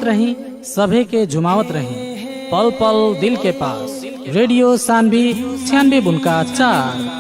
सुनावत रही, सभे के झुमावत रही, पल पल दिल के पास। रेडियो सानवी 96.4।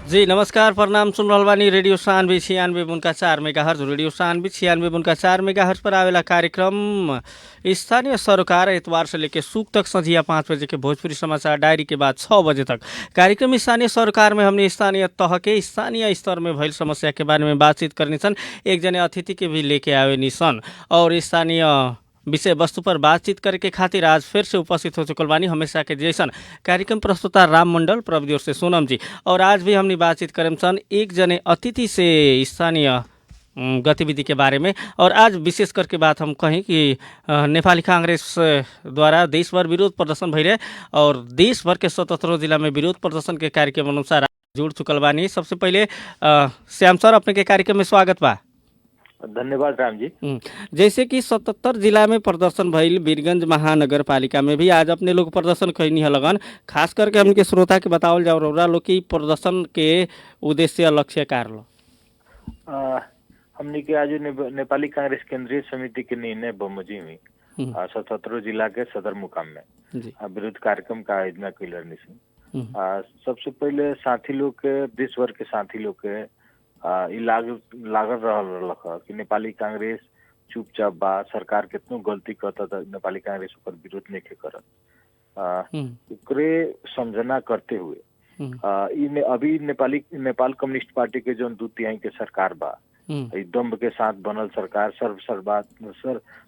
जी नमस्कार, प्रणाम। सुन रहल बानी radio Saanvi 96.4 megahertz. Radio Saanvi 96.4 megahertz पर आवेला कार्यक्रम स्थानीय सरोकार एतवार से लेकर सुख तक संझिया 5 बजे के भोजपुरी समाचार डायरी के बाद 6 बजे तक। कार्यक्रम स्थानीय सरोकार में हमने स्थानीय तह के स्थानीय स्तर में भइल समस्या के बारे में बातचीत करनी सन। एक जने अतिथि के भी लेके आवे नी सन और स्थानीय विषय वस्तु पर बातचीत करे के खातिर आज फिर से उपस्थित हो चुकल बानी हमेशा के जैसन कार्यक्रम प्रस्तुता राम मंडल, प्रविधि ओर से सोनम जी। और आज भी हमने बातचीत करें सन एक जने अतिथि से स्थानीय गतिविधि के बारे में। और आज विशेष करके बात हम कहें कि नेपाली कांग्रेस द्वारा देशभर विरोध प्रदर्शन भई रहे और देश भर के 77 जिला में विरोध प्रदर्शन के कार्यक्रम अनुसार जुड़ चुकल बानी। सबसे पहले श्याम सर, अपने के कार्यक्रम में स्वागत बा। धन्यवाद राम जी। जैसे कि 77 जिला में प्रदर्शन भइल, वीरगंज महानगर पालिका में भी आज अपने लोग प्रदर्शन कैनी है लगन। खास करके हमके श्रोता के बतावल जाओ रौरा लोग की प्रदर्शन के उद्देश्य लक्ष्य कारल। हमने के आज नेपाली कांग्रेस केंद्रीय समिति के निर्णय बमोजिम हुई 77 जिला के सदर मुकाम में विरोध कार्यक्रम का आयोजना कैलर। सबसे पहले साथी लोग के, देश भर के साथी लोग के लागल रहल कि नेपाली कांग्रेस चुपचाप बा, सरकार कितनो गलती करता था, नेपाली कांग्रेस ऊपर विरोध नहीं करत। ओकरे समझना करते हुए अभी नेपाल कम्युनिस्ट पार्टी के जो 2/3 के सरकार बा, दम्भ के साथ बनल सरकार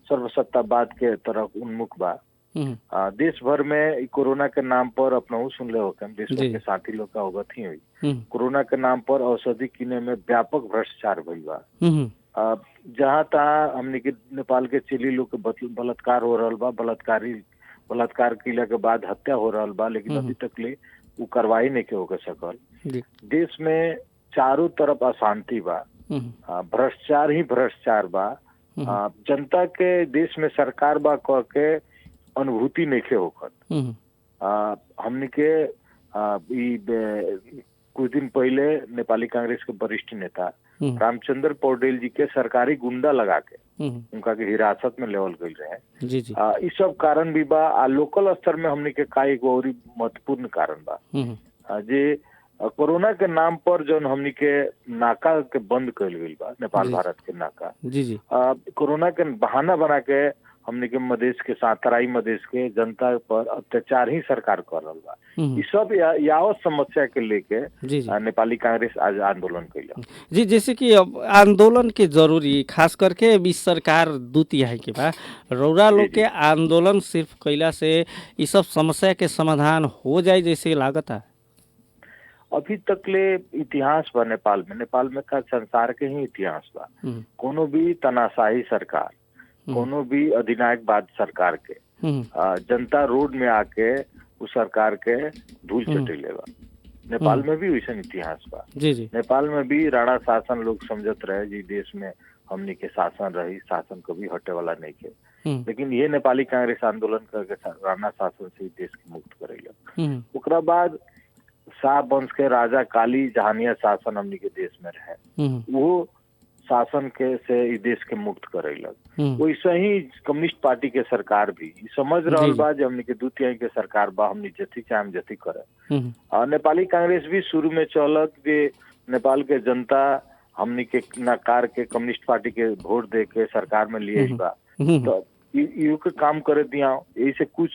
सर्वसत्तावाद के तरफ उन्मुख बा। देश भर में कोरोना के नाम पर अपना सुन ले होकर देश भर के साथी लोग का अवगत ही हुई। कोरोना के नाम पर औषधि किने में व्यापक भ्रष्टाचार भइल बा। जहाँ तहाँ हमने के नेपाल के चेली लोग के बलात्कार हो रहा बा, बलात्कार किला के बाद हत्या हो रहा बा, लेकिन अभी तक ले वो कार्रवाई नहीं के होकर सकल। देश में चारों तरफ अशांति बा, भ्रष्टाचार ही भ्रष्टाचार बा। जनता के देश में सरकार बा कह के अनुभूति नहीं होकर। हमने के कुछ दिन पहले नेपाली कांग्रेस के वरिष्ठ नेता रामचंद्र पौडेल जी के सरकारी गुंडा लगा के उनका के हिरासत में लेवल गई रहे। इस सब कारण भी बा। लोकल स्तर में हमने के का एक और महत्वपूर्ण कारण बा जे कोरोना के नाम पर जो हमने के नाका के बंद कर गई बा, नेपाल भारत के नाका। कोरोना के बहाना बना के हमने के मधेश के साथ तराई मधेश के जनता पर अत्याचार ही सरकार कर रहा बा। इस सब यावत समस्या के लेके नेपाली कांग्रेस आज आंदोलन कैला। जी, जैसे कि अब आंदोलन के जरूरी खास करके अभी सरकार 2/3 के बा, रौरा लोग के आंदोलन सिर्फ कैला से इस सब समस्या के समाधान हो जाए जैसे लागत है? अभी तक ले इतिहास बा नेपाल में का संसार के ही इतिहास बा। कोनो भी तनाशाही सरकार, कोनो भी अधिनायकवाद सरकार के जनता रोड में आके उस सरकार के धूल चटेले बा। नेपाल में भी वैसा इतिहास बा। नेपाल में भी राणा शासन लोग समझत रहे जी देश में हमने के शासन रही, शासन कभी हटे वाला नहीं के। लेकिन ये नेपाली कांग्रेस आंदोलन करके राणा शासन से देश के मुक्त करेला। ओकरा बाद शाह वंश के राजा काली जहानिया शासन हमने के देश में रहे, वो शासन के से इस देश के मुक्त करेलक। वैसे ही कम्युनिस्ट पार्टी के सरकार भी समझ रहा बा जब हमने के 2/3 के सरकार बा, हमने जति चाहे जति करे। नेपाली कांग्रेस भी शुरू में चलक जे नेपाल के जनता हमने के नकार के कम्युनिस्ट पार्टी के वोट दे के सरकार में लिए बा, तो यू के काम करे दिया। यही से कुछ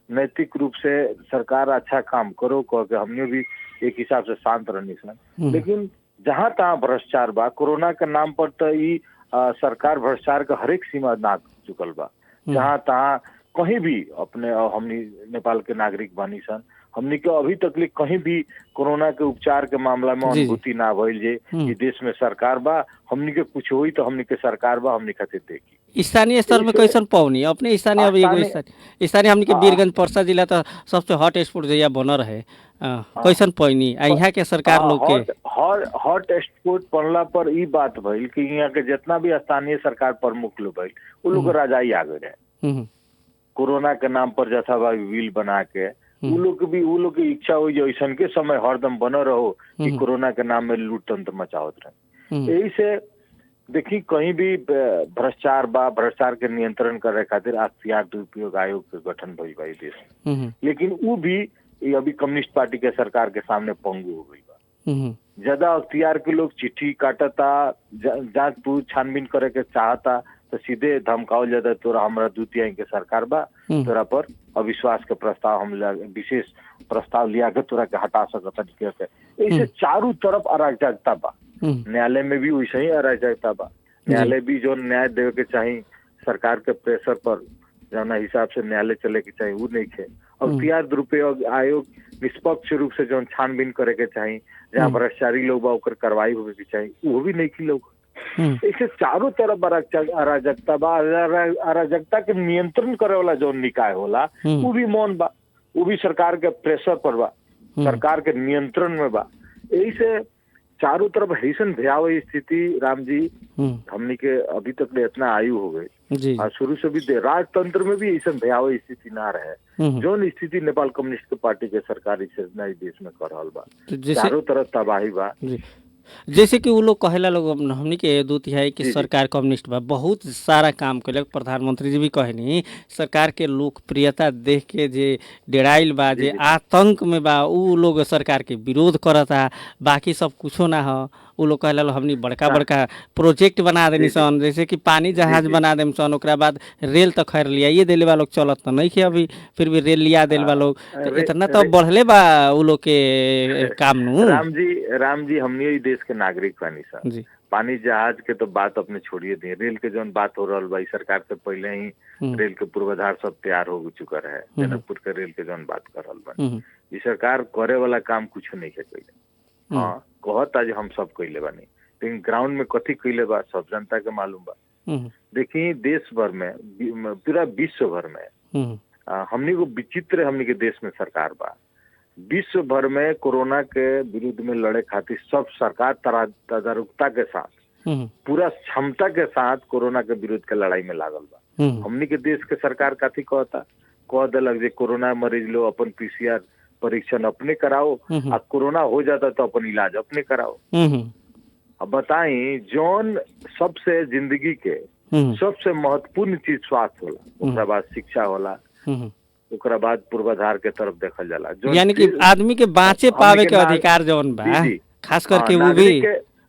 नैतिक रूप से सरकार अच्छा काम करो कह के हमने भी एक हिसाब से शांत रहनी सन। लेकिन जहाँ तहाँ भ्रष्टाचार बा, कोरोना के नाम पर तो ये सरकार भ्रष्टाचार का हर एक सीमा नाप चुकल बा। जहाँ तहाँ कहीं भी अपने हमनी नेपाल के नागरिक बनी सन, हमनी के अभी तक ले कहीं भी कोरोना के उपचार के मामला में अनुभूति ना भइल जे ई देश में सरकार बा, हमनी के कुछ होई तो हमनी के सरकार बा, हमनी खातिर देखी। स्थानीय स्तर में कैसन पौनी अपने स्थानीय अब एगो स्थानीय हमनी के वीरगंज परसा जिला तो सबसे हॉट स्पॉट जैया बनल रहे, कैसन पौनी यहाँ के सरकार लोग के हॉट स्पॉट बनला पर ई बात भइल कि यहाँ के जितना भी स्थानीय सरकार प्रमुख लोग भइल वो लोग राजाई आ गए रहे कोरोना के नाम पर जथाभावी बिल बना के। वो लोग की इच्छा हुई जो ऐसा के समय हरदम बनो रहो कि कोरोना के नाम में लूट तंत्र मचावत रहे। यही से देखी कहीं भी भ्रष्टाचार के नियंत्रण करे खातिर अख्तियार दुरुपयोग आयोग के गठन भइल बा देश में, लेकिन वो भी अभी कम्युनिस्ट पार्टी के सरकार के सामने पंगु हो गई बा। ज्यादा अख्तियार के लोग चिट्ठी काटता, जांच पूछ छानबीन करे के चाहता तो सीधे धमकावल जाता, तोरा हमारा 2/3 के सरकार बा, तोरा पर अविश्वास के प्रस्ताव हम विशेष प्रस्ताव लिया के तोरा के हटा सकता। ऐसे चारों तरफ अराजकता बा, न्यायालय में भी वैसे ही अराजकता बा। न्यायालय भी जो न्याय देवे के चाहिए सरकार के प्रेशर पर जौना हिसाब से न्यायालय चले के चाहिए वो नहीं है। अख्तियार दुरुपयोग आयोग निष्पक्ष रूप से जो छानबीन करे के चाहिए, जहाँ भ्रष्टाचारी लोग बा ओकर कार्रवाई होवे के चाहिए, वो भी नहीं की लोग। इसे चारों तरफ अराजकता बा। अराजकता के नियंत्रण करे वाला जो निकाय होला वो भी मौन बा, वो भी सरकार के प्रेशर पर बा, सरकार के नियंत्रण में बा। यही से चारों तरफ ऐसन भयावह स्थिति राम जी हमनी के अभी तक ले इतना आयु हो गई और शुरू से भी राजतंत्र में भी ऐसा भयावह स्थिति ना रहे जो स्थिति नेपाल कम्युनिस्ट पार्टी के सरकार इस देश में कर रहा बा। चारों तरफ तबाही बा। जैसे कि वो लोग कहेला लोग हमनी के 2/3 की सरकार कम्युनिस्ट बा, बहुत सारा काम कैलक। प्रधानमंत्री जी भी कहनी सरकार के लोकप्रियता देख के जे डेराइल बा, जे आतंक में बा, उ लोग सरकार के विरोध करता, बाकी सब कुछो ना हो। उ लोग कहला हमनी बड़का बड़का प्रोजेक्ट बना देनी सन, जैसे कि पानी जहाज बना देम सन, ओकरा बाद रेल तो खैर लियाइए देले बा लोग, चलत तो नहीं खे अभी, फिर भी रेल लिया देले बा लोग, तो इतना तो बढ़ले बा उ लोग के काम नु। राम जी हमनी देश के नागरिक बानी सन। पानी जहाज के तो बात अपने छोड़िए दिए, रेल के जौन बात हो रहा बा सरकार से पहले ही रेल के पूर्वाधार सब तैयार हो चुका है। जनकपुर के रेल के जौन बात कर रहा बा ये सरकार करे वाला काम कुछ नहीं है कैले। हाँ कहता जो हम सब कैले बानी, लेकिन ग्राउंड में कथी कैले बा सब जनता के मालूम बा। देखिए देश भर में पूरा विश्व भर में हमनी को विचित्र हमनी के देश में सरकार बा। विश्व भर में कोरोना के विरुद्ध में लड़े खातिर सब सरकार तदारुकता के साथ पूरा क्षमता के साथ कोरोना के विरुद्ध के लड़ाई में लागल बा। हमनी के देश के सरकार काथी कहता कह दिलक जे कोरोना मरीज लोग अपन PCR परीक्षण अपने कराओ, अब कोरोना हो जाता तो अपन इलाज अपने कराओ। अब बताई जौन सबसे जिंदगी के सबसे महत्वपूर्ण चीज स्वास्थ्य होला, उसके बाद शिक्षा होला, ओकरा बाद पूर्वाधार के तरफ देखल जाला, यानी कि आदमी के बाँचे पावे के अधिकार जौन बा खास करके वो भी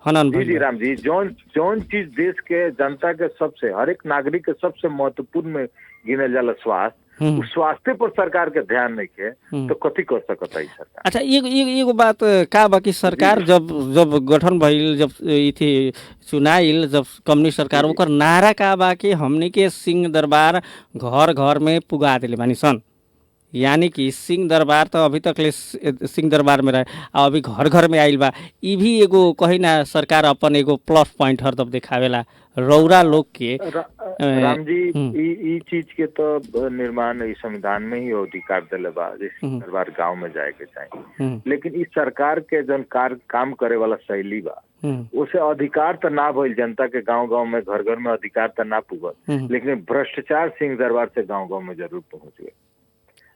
हनन जी राम जी जौन चीज देश के जनता के सबसे हर एक नागरिक के सबसे महत्वपूर्ण में गिनल जाला स्वास्थ्य, स्वास्थ्य पर सरकार के ध्यान नहीं है तो कथी कर सकता है सरकार। अच्छा एगो बात का बाकी सरकार जब गठन भइल, जब इथे चुनाइल, जब कम्युनिस्ट सरकार ओकर नारा का बा कि हमनी के सिंह दरबार घर घर में पुगा दिले बानी सन, यानी कि सिंह दरबार तो अभी तक ले सिंह दरबार में रहे और अभी घर घर में आइल बा। ई भी एगो कही ना सरकार अपन एगो प्लस पॉइंट हरदम दिखावेला रौरा लोग के। राम जी ई चीज के तो निर्माण इस संविधान में ही अधिकार दिले बा सिंह दरबार गाँव में जाए के चाहिए, लेकिन इस सरकार के जन काम करे वाला शैली बा उसे अधिकार तो ना भइल, जनता के गांव गांव में घर घर में अधिकार तो ना पुगल, लेकिन भ्रष्टाचार सिंह दरबार से गांव गांव में जरूर पहुंच गए।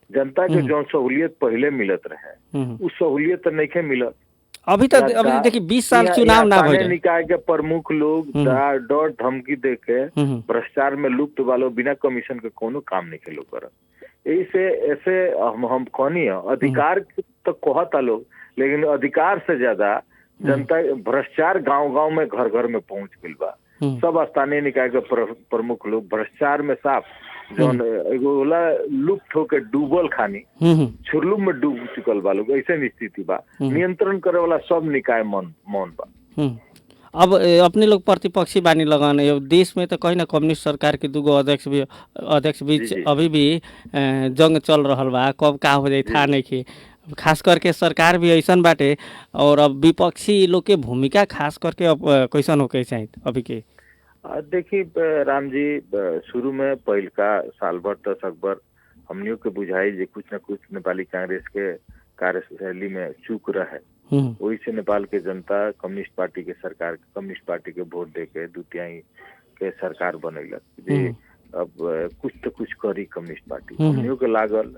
जनता के जो सहूलियत पहले मिलत रहे उस सहूलियत तो नहीं मिलत अभी तक। अभी देखिए 20 साल चुनाव ना भइल, निकाय के प्रमुख लोग डर धमकी दे के भ्रष्टाचार में लुप्त वालों बिना कमीशन के कोनो काम नहीं के लोग करत। ऐसे हम कहनी अधिकार तो कहता लोग, लेकिन अधिकार से ज्यादा जनता भ्रष्टाचार गांव गांव में घर घर में पहुंच गई बा। सब स्थानीय निकाय के प्रमुख लोग भ्रष्टाचार में साफ जौन एगो लुप्त होके डूबल खानी छुरलुम में डूब चुकल बा लोग, ऐसे स्थिति बा। नियंत्रण करे वाला सब निकाय मौन बा। अब अपने लोग प्रतिपक्षी बानी लगन देश में तो कहीं ना कम्युनिस्ट सरकार के दूगो अध्यक्ष बीच अभी भी जंग चल रहा बा, कब का हो जाए था नहीं कि खास करके सरकार भी ऐसन बाटे और अब विपक्षी लोग के भूमिका खास करके अब कैसन होके चाहिए अभी के? देखिए राम जी, शुरू में पहिलका साल भर तक अकबर हमनियों के बुझाई जे कुछ न कुछ नेपाली कांग्रेस के कार्यशैली में चूक रहे। वही से नेपाल के जनता कम्युनिस्ट पार्टी के सरकार, कम्युनिस्ट पार्टी के वोट दे के 2/3 के सरकार बनैलक जे अब कुछ तो कुछ करी कम्युनिस्ट पार्टी। हमनियों के लागल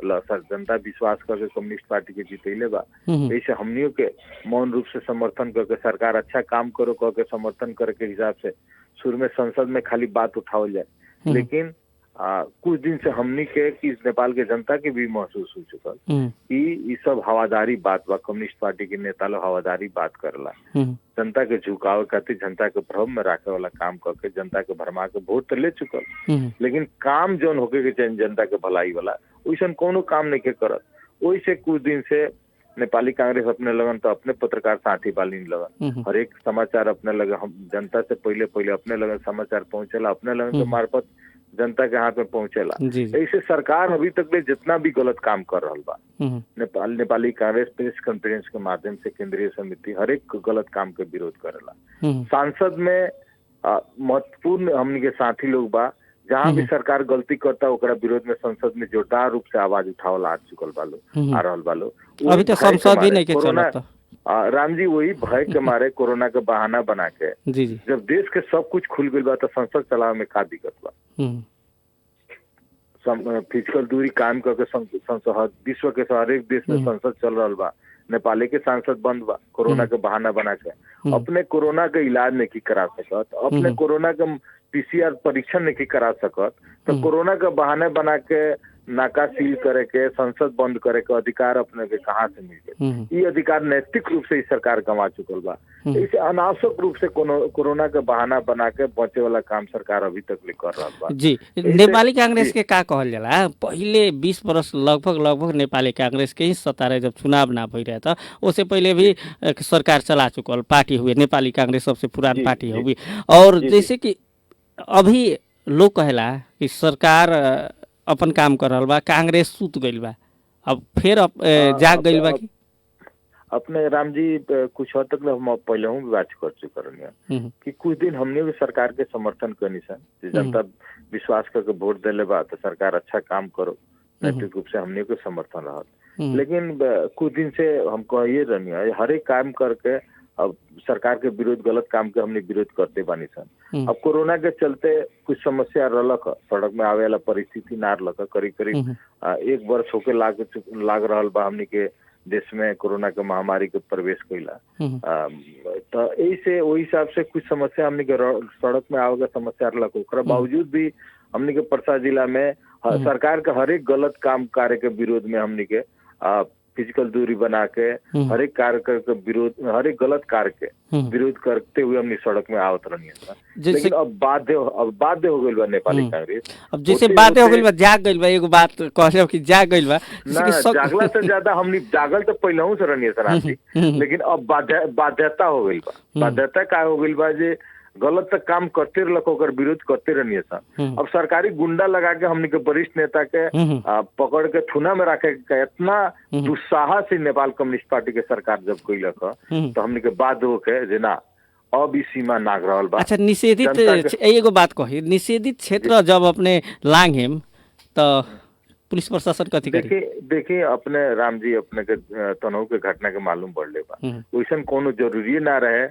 जनता विश्वास करके कम्युनिस्ट पार्टी के जीतैले बा, ऐसे हमनियों के मौन रूप से समर्थन करके सरकार अच्छा काम करो कह के समर्थन करे के हिसाब से शुरू में संसद में खाली बात उठावल जाए। लेकिन कुछ दिन से हमनी के कि नेपाल के जनता के भी महसूस हो चुकल कि ये सब हवादारी बात बा, कम्युनिस्ट पार्टी के नेता लोग हवादारी बात करला, जनता के झुकावे खातिर जनता के भ्रम में रखे वाला काम करके जनता के भरमा के वोट तो ले चुकल, लेकिन काम जौन होके के चाहिए जनता के भलाई वाला वैसन कोनो काम नहीं के करत। वही से कुछ दिन से नेपाली कांग्रेस अपने लगन तो अपने पत्रकार साथी बालिन लगन हर एक समाचार अपने लगे, हम जनता से पहले अपने लगन समाचार पहुंचेला, अपने लगन के मार्फत जनता के हाथ में पहुंचेला। ऐसे सरकार अभी तक ले जितना भी गलत काम कर रहा बा, नेपाली कांग्रेस प्रेस कॉन्फ्रेंस के माध्यम से केंद्रीय समिति हर एक गलत काम के विरोध करेला। सांसद में महत्वपूर्ण हमनी के साथी लोग बा, जहाँ भी सरकार गलती करता ओकरा विरोध में संसद में जोरदार रूप से आवाज उठावल आ चुकल बालो, आ रहल बालो। अभी तो संसद ही नहीं के चलता राम जी, वही भय के मारे कोरोना के बहाना बना के जब देश के सब कुछ खुल गई बा तो संसद चलावे में का दिक्कत बा? फिजिकल दूरी कायम करके संसद विश्व के हर एक देश में संसद चल रहा बा, नेपाली के सांसद बंद बा कोरोना के बहाना बना के। अपने कोरोना के इलाज नहीं करा सकत, अपने कोरोना के PCR परीक्षण नहीं करा सकत, तो कोरोना के बहाने बना के नाका सील करे के, संसद बंद करे के अधिकार अपने के कहाँ से मिल गए? ये अधिकार नैतिक रूप से इस सरकार गंवा चुकल बा। इसे अनावश्यक रूप से कोरोना के बहाना बना के बचे वाला काम सरकार अभी तक ले कर रहा बा। जी, नेपाली कांग्रेस के का कहल जाला? पहले 20 वर्ष लगभग नेपाली कांग्रेस के ही सत्ता रहे जब चुनाव ना भई रहे था, उससे पहले भी सरकार चला चुकल पार्टी हुए, नेपाली कांग्रेस सबसे पुरानी पार्टी हुई। और जैसे कि अभी लोग कहेला कि सरकार अपन काम कर रहा बा, कांग्रेस सुत गइल बा, अब फिर जाग गइल बा कि अपने राम जी कुछ हद तक हम पहले भी बात कर चुके हैं कि कुछ दिन हमने भी सरकार के समर्थन करनी सन, जनता विश्वास करके वोट देले बा तो सरकार अच्छा काम करो, नैतिक रूप से हमने को समर्थन रहा। लेकिन कुछ दिन से हम कहिए रहनी है हर एक काम करके अब सरकार के विरोध, गलत काम के हमने विरोध करते बानी सन। अब कोरोना के चलते कुछ समस्या रहलक, सड़क में आवे वाला परिस्थिति ना रहलक, करीब 1 वर्ष होके लाग रहल बा हमनी के देश में कोरोना के महामारी के प्रवेश कैला। तो ऐसे वही हिसाब से कुछ समस्या हमनी के सड़क में आवे का समस्या रहलक, ओकरा बावजूद भी हमनी के परसा जिला में सरकार के हर एक गलत काम कार्य के विरोध में हमनी के फिजिकल दूरी बना के हर एक कार्य के विरोध, हर एक गलत कार्य के विरोध करते हुए हमने सड़क में आवत रहनी है। लेकिन अब बाध्य हो गई बा नेपाली कांग्रेस। अब जैसे बाध्य हो गई बा, जाग गई बा, एगो बात कहले कि जाग गई बा ना, जागला से ज्यादा हमने जागल तो पहले से रहनी है, लेकिन अब बाध्यता हो गई बा। बाध्यता का हो गई बा जे गलत तक काम करते रहलक, ओकर विरोध करते रहनी है। अब सरकारी गुंडा लगा के हमने के वरिष्ठ नेता के पकड़ के थुना में रखे के इतना दुस्साहस से नेपाल कम्युनिस्ट पार्टी के सरकार जब कैलक तो हमने के बाध्य होके जे ना अब इस सीमा नाग रहल बा। अच्छा, निषेधित एगो बात कही, निषेधित क्षेत्र जब अपने लांघेम तो पुलिस प्रशासन कथी करी? देखिए अपने राम जी, अपने के तनहु के घटना के मालूम पड़ले बा, वैसन कोनो जरूरी ना रहे,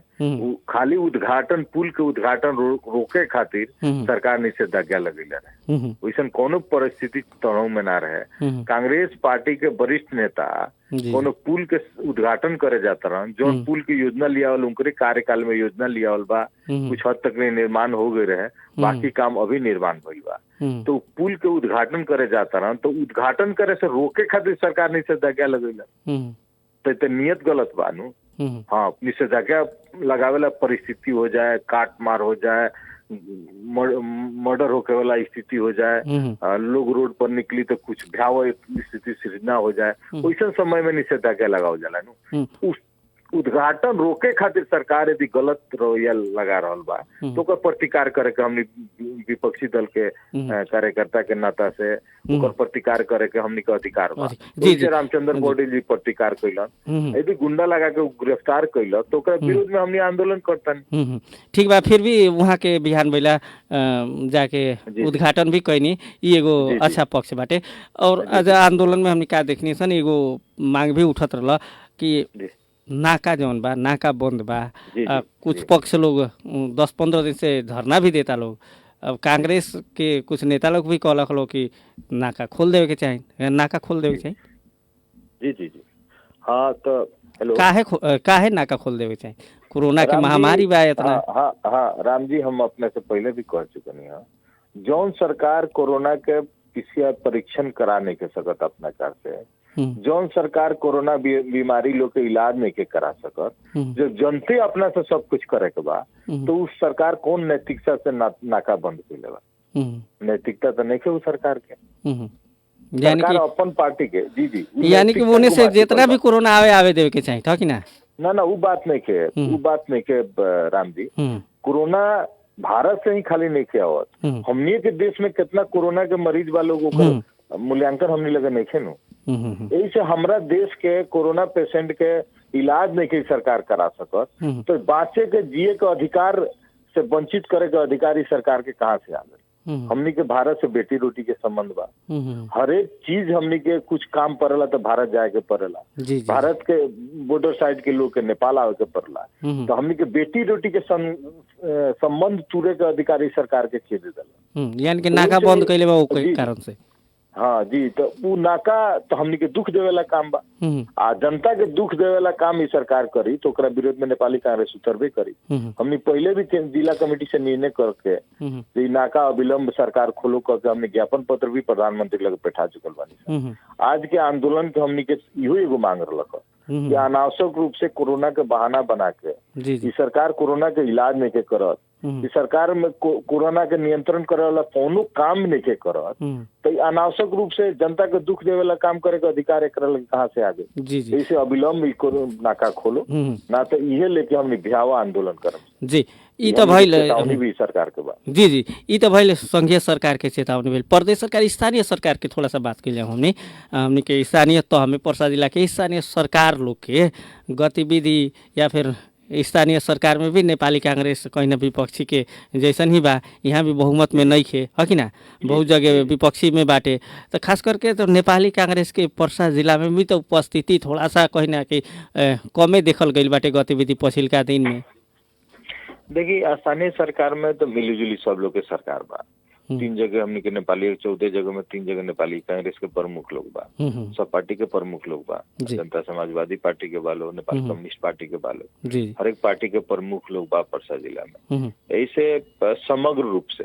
खाली उद्घाटन, पुल के उद्घाटन रोके खातिर सरकार निषेधाज्ञा लगेले रहे, वैसन कोनो परिस्थिति तनहु में ना रहे। कांग्रेस पार्टी के वरिष्ठ नेता कोनो पुल के उद्घाटन करे जाता रहन, जो पुल की योजना लियावल उनके कार्यकाल में योजना लियावल बा, कुछ हद तक निर्माण हो गए रहे, बाकी काम अभी निर्माण भइल बा। तो पुल के उद्घाटन करे जाता रहन, तो उद्घाटन करे से रोके खातिर सरकार निषेधाज्ञा लगेला, तो नियत गलत बा नु। हाँ, निषेधाज्ञा लगावेला परिस्थिति हो जाए, काट मार हो जाए, मर्डर होके वाला स्थिति हो जाए, लोग रोड पर निकली तो कुछ भयावह स्थिति सृजना हो जाए, वैसे समय में निषेधाज्ञा लगाओ जाला नु। उद्घाटन रोके खातिर सरकार यदि गलत रवैया लगा रहल बा तो ओकर प्रतिकार करे के हमनी विपक्षी दल के कार्यकर्ता के नाता से ओकर प्रतिकार करे के हमनी के अधिकार बा। जैसे रामचंद्र पौडेल जी प्रतिकार कैलन, यदि गुंडा लगा के गिरफ्तार कैलक तो ओकरा विरोध में हमनी आंदोलन करतन। ठीक बा, फिर भी वहाँ के बिहान बेला जाके उद्घाटन भी कैनी, ई एगो अच्छा पक्ष बाटे। और आज आंदोलन में हमनी का देखनी सन एगो मांग भी उठत रहल कि नाका जौन बा नाका बंद बा। कुछ पक्ष लोग 10-15 दिन से धरना भी देता लोग। अब कांग्रेस के कुछ नेता लोग भी कहलक लोग कि नाका खोल देवे के चाही, नाका खोल देवे के चाही। जी जी जी हाँ, तो हेलो, काहे नाका खोल देवे के चाही? कोरोना के महामारी बा इतना। हाँ राम जी, हम अपने से पहले भी कह चुके हैं, जौन सरकार कोरोना के पीसीआर परीक्षण करा नहीं के सकत अपना कार से, जौन सरकार कोरोना बीमारी लोग के इलाज नहीं के करा सकत, जो जनते अपना से सब कुछ करे के बा, तो उस सरकार कौन नैतिकता से नाका बंद कैले बा? नैतिकता तो नहीं के उस सरकार के। सरकार अपन पार्टी के जी जी, यानी कि उन्हें से जितना भी कोरोना आवे देवे के चाहिए था कि ना? ना वो बात नहीं के, वो बात नहीं के राम जी। कोरोना भारत से ही खाली नहीं किया हुआ, हमनी के देश में कितना कोरोना के मरीज वालों को मूल्यांकन हमने लगे नहीं खेनू। यही से हमारा देश के कोरोना पेशेंट के इलाज नहीं की सरकार करा सकत, तो बाँचे के जिए के अधिकार से वंचित करे के अधिकारी सरकार के कहाँ से आ गए? हमनी के भारत से बेटी रोटी के संबंध बा, हर एक चीज हमनी के कुछ काम पड़ेला तो भारत जाए के पड़ेला, भारत के बॉर्डर साइड के लोग के नेपाल आवे के पड़ेला, तो हमनी के बेटी रोटी के संबंध टूरे के अधिकारी सरकार के छेद देला। यानी कि नाका बंद कैले बा ओके कारण से। हाँ जी, तो वो नाका तो हमनी के दुख देवेला काम बा, आ जनता के दुख देवेला काम ही सरकार करी तो ओकरा विरोध में नेपाली कांग्रेस उतरबे करी। हमनी पहले भी जिला कमेटी से निर्णय करके नाका अविलंब सरकार खोलो करके हमने ज्ञापन पत्र भी प्रधानमंत्री लगे बैठा चुकल बानी। आज के आंदोलन के हमनी के इहो एगो मांग रहलक कि अनावश्यक रूप से कोरोना के बहाना बना के सरकार कोरोना के इलाज नहीं के करत, सरकार में कोरोना के नियंत्रण करे वाला कोनो काम नहीं के करत, तो अनावश्यक रूप से जनता के दुख देवे वाला काम करे के अधिकार एक कहाँ से आगे? जैसे अविलंब नाका खोलो ना, तो इहे लेके हमने भयावह आंदोलन करब। जी, ई तो भइल चेतावनी भी सरकार के बा। जी, ई तो भइल संघीय सरकार के चेतावनी भइल। प्रदेश सरकार स्थानीय सरकार के थोड़ा सा बात कैले हमने के स्थानीय तो हमें पर्सा जिला के स्थानीय सरकार लोग के गतिविधि या फिर स्थानीय सरकार में भी नेपाली कांग्रेस कहीं ना विपक्षी के जैसन ही बा, यहाँ भी बहुमत में नहीं खे है कि ना, बहुत जगह विपक्षी में बाटे। तो खास करके तो नेपाली कांग्रेस के पर्सा जिला में भी तो उपस्थिति थोड़ा सा कहीं ना कि कमे देखल गई बाटे गतिविधि पछिल्का दिन में। देखिए, स्थानीय सरकार में तो मिलीजुली सब लोग के सरकार बा। 3 जगह हमने के नेपाली, 14 जगह में 3 जगह नेपाली कांग्रेस के प्रमुख लोग बा, सब पार्टी के प्रमुख लोग बा, जनता समाजवादी पार्टी के बालो, नेपाल कम्युनिस्ट पार्टी के बालो, हर एक पार्टी के प्रमुख लोग बा पर्सा जिला में। ऐसे समग्र रूप से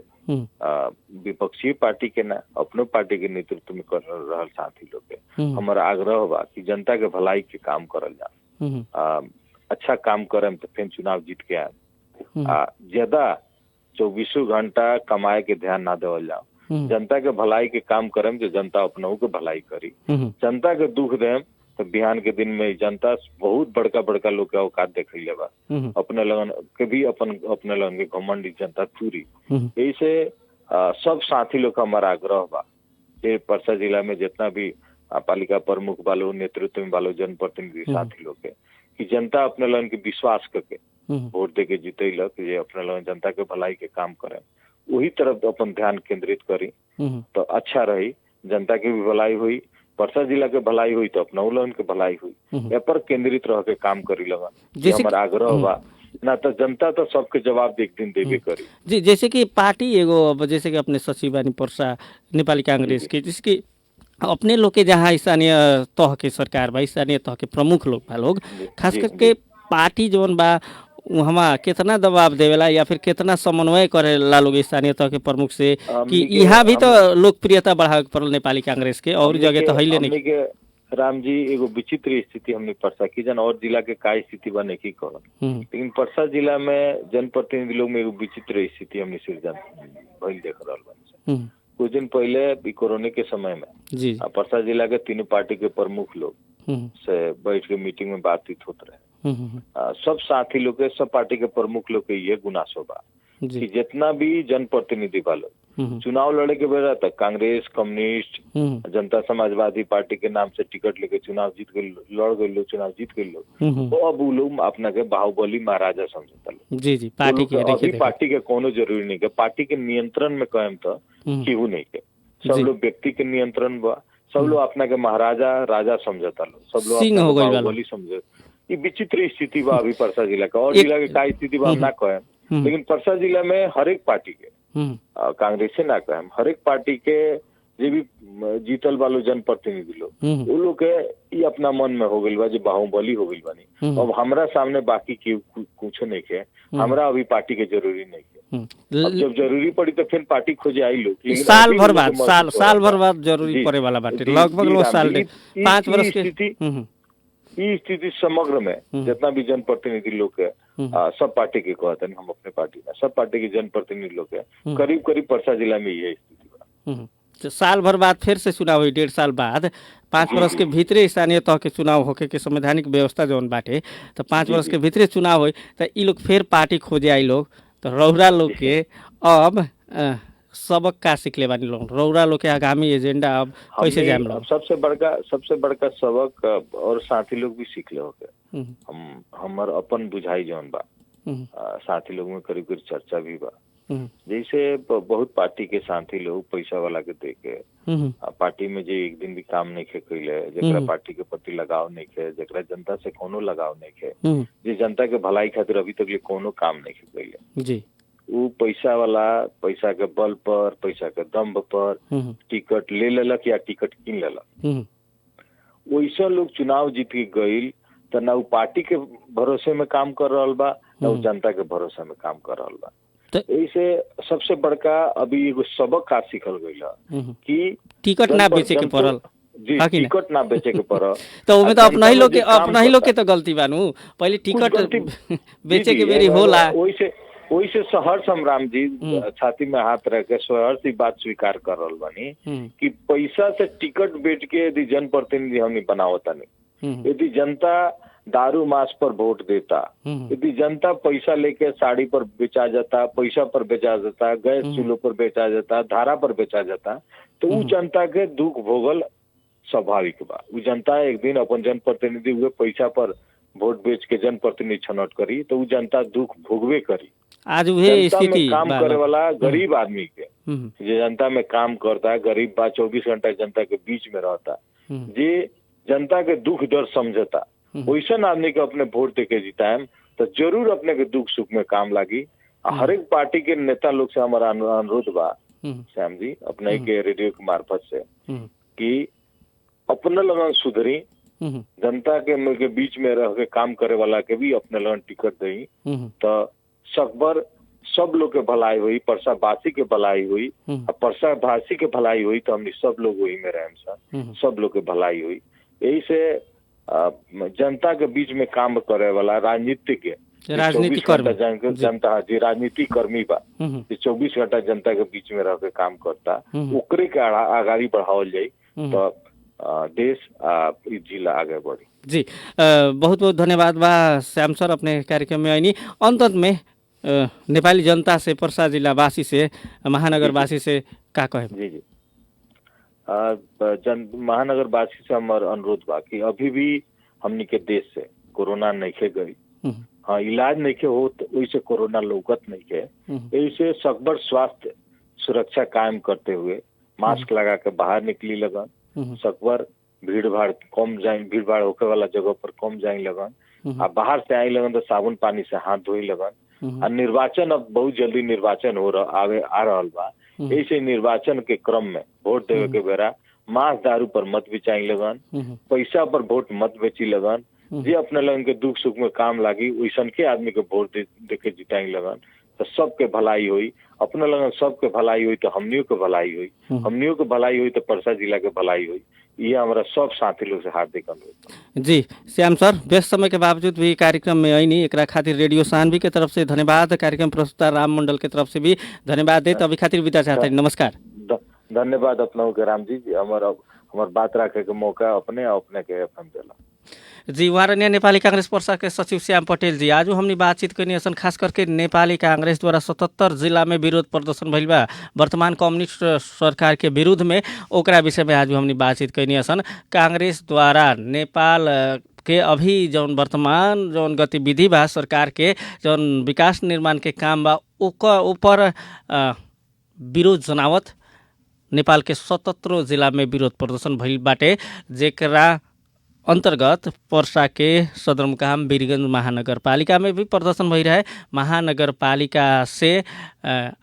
विपक्षी पार्टी के ना अपनो पार्टी के नेतृत्व में कर रहा साथी लोग के हमारा आग्रह बा कि जनता के भलाई के काम करल जा, अच्छा काम करे तो फिर चुनाव जीत के आए। ज्यादा 24 घंटा कमाए के ध्यान ना देवल जाओ, जनता के भलाई के काम करें जो जनता अपनों के भलाई करी। जनता के दुख देम तो बिहान के दिन में जनता बहुत बड़का बड़का लोग के औकात देखे ले बा, अपने लगन के भी अपने लगन के घमंडी जनता चूरी। ऐसे सब साथी लोग का हमारा आग्रह बा ये पर्सा जिला में जितना भी पालिका प्रमुख वालों, नेतृत्व में वालों, जनप्रतिनिधि साथी लोग के कि जनता अपने लगन के विश्वास करके वोट दे के जीतेलक, ये अपने लोग जनता के भलाई के काम करें, वही तरफ अपन ध्यान केंद्रित करी तो अच्छा रही। जनता की भी भलाई हुई, पर्सा जिला के भलाई हुई तो अपना लोगन के भलाई हुई, ये पर केंद्रित रह के काम करी लगा। हमारा आग्रह बा ना, तो जनता तो सबके जवाब एक दिन देवे करी। जी, जैसे कि पार्टी एगो जैसे कि अपने सचिवानी पर्सा नेपाली कांग्रेस के जिसकी अपने लोग के जहाँ स्थानीय तह के सरकार बा, स्थानीय तह के प्रमुख लोग बा लोग, खास करके पार्टी जोन बा वहाँ कितना दबाव देवेला या फिर कितना समन्वय करेला लोग स्थानीय तह के प्रमुख से कि यहाँ भी तो लोकप्रियता बढ़ावे के पड़ल नेपाली कांग्रेस के, और जगह तो हईले नहीं के। राम जी, एगो विचित्र स्थिति हमने पर्सा की जन और जिला के का स्थिति बने की कह, लेकिन पर्सा जिला में जनप्रतिनिधि लोग में एगो विचित्र स्थिति हमने सृजन भइल देख रहा बनी। कुछ दिन पहले कोरोना के समय में पर्सा जिला के तीनों पार्टी के प्रमुख लोग से बैठ के मीटिंग में बातचीत होते रहे। सब साथी लोग के, सब पार्टी के प्रमुख लोग के ये गुनासो बा कि जितना भी जनप्रतिनिधि वालों चुनाव लड़े के बेरा तक कांग्रेस, कम्युनिस्ट, जनता समाजवादी पार्टी के नाम से टिकट लेके चुनाव जीत के लड़ गए लोग, चुनाव जीत गए लोग, तो अब वो लोग अपना के बाहुबली महाराजा समझता लोग। जी जी, पार्टी के अभी पार्टी के कोनो जरूरी नहीं के, पार्टी के नियंत्रण में कायम था केहू नहीं के, सब लोग व्यक्ति के नियंत्रण बा, सब लोग अपना के महाराजा राजा समझता लोग, सब लोग अपना बाहुबली समझे। ये विचित्र स्थिति बा अभी परसा जिला का, और जिला के का स्थिति बा हम ना कहें, लेकिन परसा जिला में हर एक पार्टी के, कांग्रेस से ना कहें, हर एक पार्टी के जे भी जीतल वालों जनप्रतिनिधि लोग, वो लोग के ये अपना मन में हो गई बा जो बाहुबली हो गई बानी। अब हमरा सामने बाकी कुछ नहीं के, हमरा अभी पार्टी के जरूरी नहीं के, अब जब जरूरी पड़ी तो फिर पार्टी खोजे आई लोग, साल भर बाद जरूरी पड़े वाला बाटे, लगभग साल 5 वर्ष के ये स्थिति समग्र में जितना भी जनप्रतिनिधि लोग के सब पार्टी के कहते हैं, हम अपने पार्टी में सब पार्टी के जनप्रतिनिधि लोग के करीब करीब परसा जिला में ये स्थिति बा। तो साल भर बाद फिर से चुनाव हुई, 1.5 साल बाद 5 वर्ष के भीतरे स्थानीय तह के चुनाव होके के संवैधानिक व्यवस्था जौन बाटे, तो 5 वर्ष के भीतरे चुनाव हुई तो ये लोग फिर पार्टी खोजे आई लोग, तो रौरा लोग के अब सबक का सीखले बानी लोग, रौरा लोग के आगामी एजेंडा अब कैसे जाम लोग? सबसे बड़का सबक और साथी लोग भी सीख ले होके, हम हमार अपन बुझाई जौन बा साथी लोग में करीब करीब चर्चा भी बा, जैसे बहुत पार्टी के साथी लोग पैसा वाला के देके पार्टी में जे एक दिन भी काम नहीं खे कैले, जरा पार्टी के प्रति लगाव नहीं खे, जरा जनता से कोनो लगाव नहीं खे, जे जनता के भलाई खातिर अभी तक कोनो काम नहीं खे कैले जी, वो पैसा वाला पैसा के बल पर, पैसा के दम्भ पर टिकट ले लेलक या टिकट किन लेलक, वैसा लोग चुनाव जीत के गईल तो ना वो पार्टी के भरोसे में काम कर रहा बा, ना वो जनता के भरोसे में काम कर रहा बा। ऐसे सबसे बड़का अभी एगो सबक का सीखल गई कि टिकट ना बेचे के पड़ल, जी टिकट ना बेचे के पड़ल तो उमे तो अपना ही लोग के तो गलती बानू, पहले टिकट बेचे के बेरी होला, वैसे शहर संग्राम जी छाती में हाथ रख के शहर से बात स्वीकार कर रहा बानी कि पैसा से टिकट बेच के यदि जनप्रतिनिधि हमने बनावता नहीं, यदि जनता दारू मांस पर वोट देता, यदि जनता पैसा लेके साड़ी पर बेचा जाता, पैसा पर बेचा जाता, गैस चूल्हों पर बेचा जाता, धारा पर बेचा जाता, तो वो जनता के दुख भोगल स्वाभाविक बा। वो जनता एक दिन अपन जनप्रतिनिधि हुए पैसा पर वोट बेच के जनप्रतिनिधि छनौट करी तो वो जनता दुख भोगवे करी। आज वही स्थिति काम करे वाला गरीब आदमी के, जो जनता में काम करता है, गरीब बा 24 घंटा जनता के बीच में रहता, जे जनता के दुख दर्द समझता, वैसा आदमी के अपने वोट देके जिताएम तो जरूर अपने के दुख सुख में काम लागी। हर एक पार्टी के नेता लोग से हमारा अनुरोध बा श्याम जी अपने के रेडियो के मार्फत से कि अपने लगन सुधरी, जनता के बीच में रह के काम करे वाला के भी अपने लगन टिकट दी तो सकबर सब लोग के भलाई हुई, परसा बासी के भलाई हुई, परसा भासी के भलाई हुई तो हमने सब लोग वही में रहें, सब लोग के भलाई हुई। यही से जनता के बीच में काम करे वाला राजनीतिक जनता जी राजनीतिक कर्मी बा, 24 घंटा जनता के बीच में रह के काम करता, ओकरे के आगाड़ी बढ़ावल जाई तो देश जिला आगे बढ़ी। जी बहुत बहुत धन्यवाद बा श्याम सर, अपने कार्यक्रम में आईनी। अंत में नेपाली जनता से, पर्सा जिला वासी से, महानगर वासी से का कहे? जी जी महानगर वासी से हमार अनुरोध बा कि अभी भी हमनी के देश से कोरोना नहीं खे गई, हाँ इलाज नहीं के हो तो वैसे कोरोना लौकत नहीं के, ऐसे सकबर स्वास्थ्य सुरक्षा कायम करते हुए मास्क लगा के बाहर निकली लगन, सकबर भीड़ भाड़ कम जाए, भीड़ भाड़ होके वाला जगह पर कम जाए लगन, आ बाहर से आई लगन तो साबुन पानी से हाथ धोई लगन। आ निर्वाचन अब बहुत जल्दी निर्वाचन आ रहा बा, ऐसे निर्वाचन के क्रम में वोट देवे के बेरा मांस दारू पर मत बेचाई लगन, पैसा पर वोट मत बेची लगन, जे अपने लगन के दुख सुख में काम लागी वैसन के आदमी के वोट देके जिताई लगन तो सबके भलाई हुई, अपने लगन सबके भलाई हुई तो हमनियों के भलाई हुई, हमनियों के भलाई हुई तो परसा जिला के भलाई हुई। ये हमारा सब साथी लोग से हार्दिक अनुरोध। जी श्याम सर, व्यस्त समय के बावजूद भी कार्यक्रम में आईनी, एक खातिर रेडियो सानवी के तरफ से धन्यवाद, कार्यक्रम प्रस्तुता राम मंडल के तरफ से भी धन्यवाद देते अभी खातिर विदा चाहते हैं। नमस्कार। धन्यवाद अपना के राम जी, हमार बात रखे के मौका अपने के अपन दिला। जी वहाँ रहने नेपाली कांग्रेस पर्सा के सचिव श्याम पटेल जी, आज हमनी बातचीत करनी सन खास करके नेपाली कांग्रेस द्वारा 77 जिला में विरोध प्रदर्शन भइल बा वर्तमान कम्युनिस्ट सरकार के विरुद्ध में, ओकरा विषय में आज हमनी बातचीत करनी सन। कांग्रेस द्वारा नेपाल के अभी जौन वर्तमान जौन गतिविधि बा सरकार के जौन विकास निर्माण के काम बा ओकर ऊपर विरोध जनावत नेपाल के 77 जिला में विरोध प्रदर्शन भइल बाटे, जेकरा अंतर्गत पर्सा के सदरमुकाम वीरगंज महानगरपालिका में भी प्रदर्शन भई रहे। महानगरपालिका से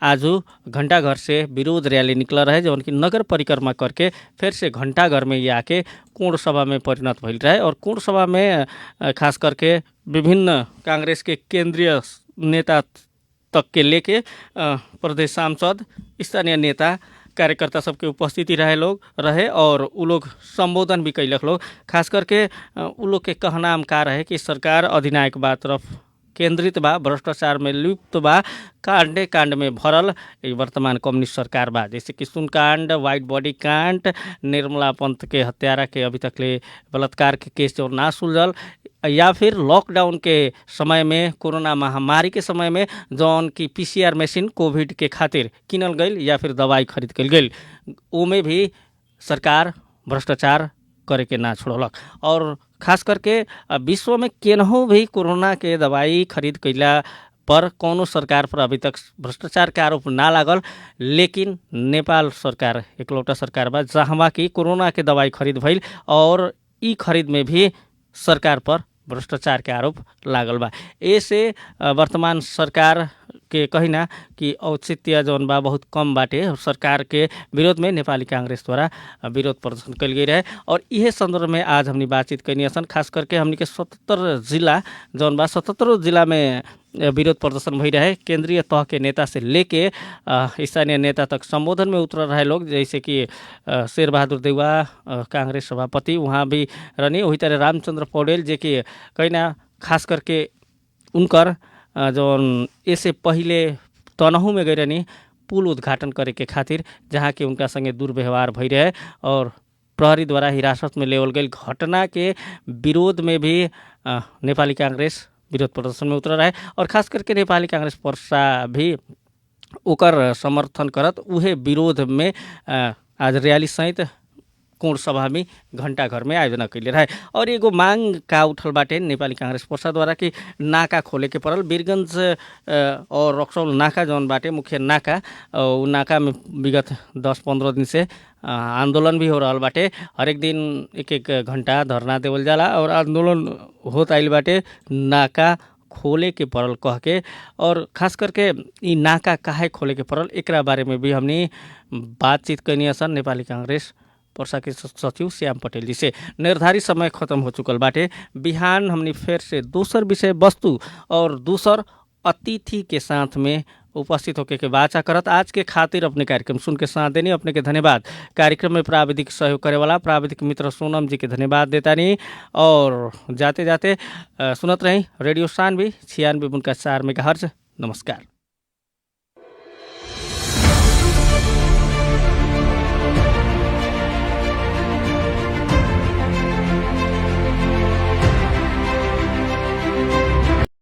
आज घंटाघर से विरोध रैली निकल रहे, जो उनकी नगर परिक्रमा करके फिर से घंटाघर में ये आके कोण सभा में परिणत भइल रहे। और कोण सभा में खास करके विभिन्न कांग्रेस के केंद्रीय नेता तक के लेके प्रदेश सांसद, स्थानीय नेता, कार्यकर्ता सबके उपस्थिति रहे और उ लोग संबोधन भी कैलक लोग। खास करके उ लोग के कहनाम का रहे कि सरकार अधिनायकवाद तरफ केंद्रित बा, भ्रष्टाचार में लिप्त बा, कांडे कांड में भरल वर्तमान कम्युनिस्ट सरकार बा, जैसे कि सुनकांड, व्हाइट बॉडी कांड, निर्मला पंत के हत्यारा के अभी तकले बलात्कार के केस जो ना सुलझल, या फिर लॉकडाउन के समय में, कोरोना महामारी के समय में जौन की PCR मशीन कोविड के खातिर किनल गई या फिर दवाई खरीद कल गई, ओमे भी सरकार भ्रष्टाचार करे के ना छोड़लक। और खास करके विश्व में केनहू भी कोरोना के दवाई खरीद कैला पर कौनो सरकार पर अभी तक भ्रष्टाचार के आरोप ना लागल, लेकिन नेपाल सरकार एकलौटा सरकार बा जहाँ की कोरोना के दवाई खरीद भइल और ई खरीद में भी सरकार पर भ्रष्टाचार के आरोप लागल बा। ऐसे वर्तमान सरकार के कहिना कि औचित्य जौन बा बहुत कम बाटे। सरकार के विरोध में नेपाली कांग्रेस द्वारा विरोध प्रदर्शन कल गई रहे और यह संदर्भ में आज हमनी बातचीत करनी सन। खास करके हमनी के 77 जिला जौन बा 77 जिला में विरोध प्रदर्शन भई रहे। केंद्रीय तह के नेता से लेके स्थानीय नेता तक संबोधन में उतर रहे लोग, जैसे कि शेर बहादुर देउवा कांग्रेस सभापति वहाँ भी रहनी, वही तरह रामचंद्र पौडेल जे कि कहिना खास करके उनकर जौन इससे पहले तनहू में गई रहनी पुल उद्घाटन करे के खातिर, जहाँ के उनका संगे दुर्व्यवहार भई रहे और प्रहरी द्वारा हिरासत में लेवल गई घटना के विरोध में भी नेपाली कांग्रेस विरोध प्रदर्शन में उतर रहे। और खास करके नेपाली कांग्रेस पर्सा भी ओकर समर्थन करत उहे विरोध में आज रैली सहित कोण सभा में घंटाघर में आयोजना कैले रहे। और एगो मांग का उठल बाटे नेपाली कांग्रेस पर्सा द्वारा कि नाका खोले के पड़ल। वीरगंज और रक्सौल नाका जौन बाटे मुख्य नाका, उ नाका में विगत 10-15 दिन से आंदोलन भी हो रहा बाटे। हरेक दिन एक घंटा धरना देवल जाला और आंदोलन होत आइल बाटे नाका खोले के पड़ल कह के। और खास करके ई नाका काहे खोले के पड़ल एकरा बारे में भी हमनी बातचीत करनी सन नेपाली कांग्रेस पर्सा के सचिव श्याम पटेल जी से। निर्धारित समय खत्म हो चुकल बाटे। बिहान हमनी फिर से दूसर विषय वस्तु और दूसर अतिथि के साथ में उपस्थित होके के बाचा करत। आज के खातिर अपने कार्यक्रम सुन के साथ देनी अपने के धन्यवाद। कार्यक्रम में प्राविधिक सहयोग करे वाला प्राविधिक मित्र सोनम जी के धन्यवाद देता नहीं। और जाते जाते सुनत रही रेडियो सानवी 96.4 मेगाहर्ट्ज। नमस्कार।